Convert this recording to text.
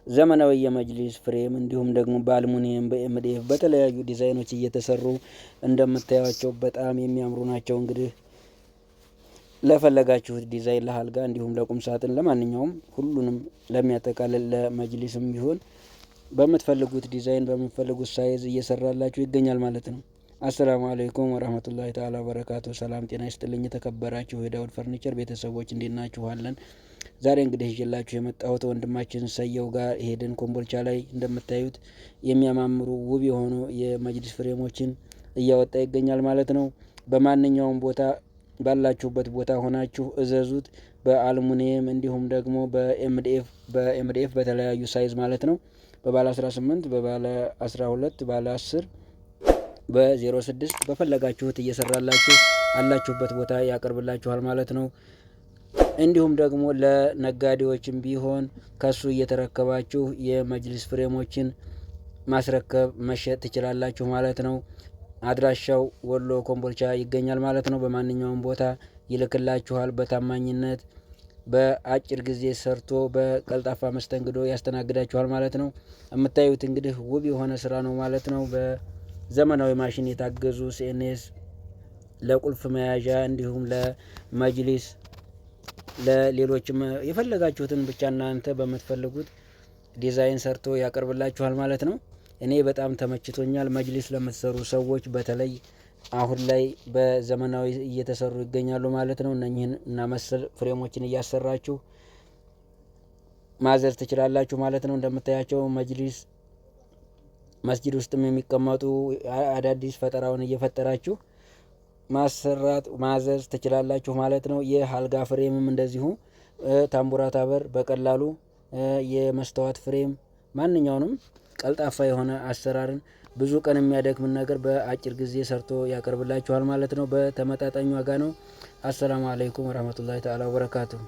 ዘመናዊ የመጅሊስ ፍሬም እንዲሁም ደግሞ በአልሙኒየም በኤምዲኤፍ በተለያዩ ዲዛይኖች እየተሰሩ እንደምታዩቸው በጣም የሚያምሩ ናቸው። እንግዲህ ለፈለጋችሁት ዲዛይን ለአልጋ እንዲሁም ለቁም ሳጥን ለማንኛውም ሁሉንም ለሚያጠቃልል ለመጅሊስም ቢሆን በምትፈልጉት ዲዛይን በምትፈልጉት ሳይዝ እየሰራላችሁ ይገኛል ማለት ነው። አሰላሙ አለይኩም ወራህመቱላሂ ተዓላ ወበረካቱ። ሰላም ጤና ይስጥልኝ የተከበራችሁ የዳውድ ፈርኒቸር ቤተሰቦች እንዴት ናችኋለን? ዛሬ እንግዲህ ይዤላችሁ የመጣሁት ወንድማችን ሰየው ጋር ሄደን ኮምቦልቻ ላይ እንደምታዩት የሚያማምሩ ውብ የሆኑ የመጅሊስ ፍሬሞችን እያወጣ ይገኛል ማለት ነው። በማንኛውም ቦታ ባላችሁበት ቦታ ሆናችሁ እዘዙት። በአልሙኒየም እንዲሁም ደግሞ በኤምዲኤፍ በተለያዩ ሳይዝ ማለት ነው። በባለ 18 በባለ 12 ባለ 10 በ06 በፈለጋችሁት እየሰራላችሁ አላችሁበት ቦታ ያቀርብላችኋል ማለት ነው። እንዲሁም ደግሞ ለነጋዴዎችም ቢሆን ከሱ እየተረከባችሁ የመጅሊስ ፍሬሞችን ማስረከብ መሸጥ ትችላላችሁ ማለት ነው። አድራሻው ወሎ ኮምቦልቻ ይገኛል ማለት ነው። በማንኛውም ቦታ ይልክላችኋል። በታማኝነት በአጭር ጊዜ ሰርቶ በቀልጣፋ መስተንግዶ ያስተናግዳችኋል ማለት ነው። የምታዩት እንግዲህ ውብ የሆነ ስራ ነው ማለት ነው። በዘመናዊ ማሽን የታገዙ ሲኤንኤስ ለቁልፍ መያዣ እንዲሁም ለመጅሊስ ለሌሎችም የፈለጋችሁትን ብቻ እናንተ በምትፈልጉት ዲዛይን ሰርቶ ያቀርብላችኋል ማለት ነው። እኔ በጣም ተመችቶኛል። መጅሊስ ለምትሰሩ ሰዎች በተለይ አሁን ላይ በዘመናዊ እየተሰሩ ይገኛሉ ማለት ነው። እነኚህን እና መሰል ፍሬሞችን እያሰራችሁ ማዘዝ ትችላላችሁ ማለት ነው። እንደምታያቸው መጅሊስ መስጂድ ውስጥም የሚቀመጡ አዳዲስ ፈጠራውን እየፈጠራችሁ ማሰራት ማዘዝ ትችላላችሁ ማለት ነው። የአልጋ ፍሬምም እንደዚሁ ታምቡራታ በር በቀላሉ የመስተዋት ፍሬም ማንኛውንም ቀልጣፋ የሆነ አሰራርን ብዙ ቀን የሚያደክምን ነገር በአጭር ጊዜ ሰርቶ ያቀርብላችኋል ማለት ነው። በተመጣጣኝ ዋጋ ነው። አሰላሙ አለይኩም ወራህመቱላሂ ተዓላ ወበረካቱሁ።